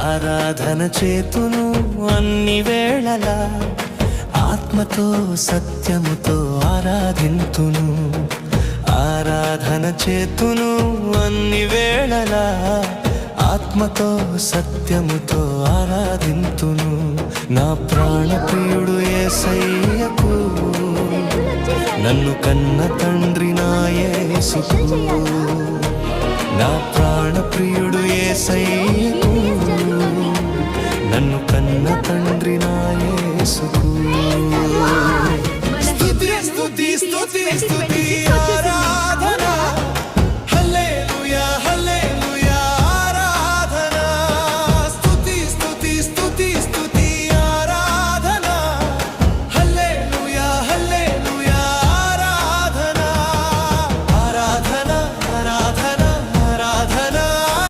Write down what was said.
ఆరాధన చేతును అన్ని వేళలా, ఆత్మతో సత్యముతో ఆరాధింతును. ఆరాధన చేతును అన్ని వేళలా, ఆత్మతో సత్యముతో ఆరాధింతును. నా ప్రాణప్రియుడు యేసయ్యకు, నన్ను కన్న తండ్రి నా యేసుకు. నా ప్రాణప్రియుడు యేసయ్యకు, నన్ను కన్న తండ్రి నా యేసుకు. స్తుతి స్తుతి స్తుతి స్తుతి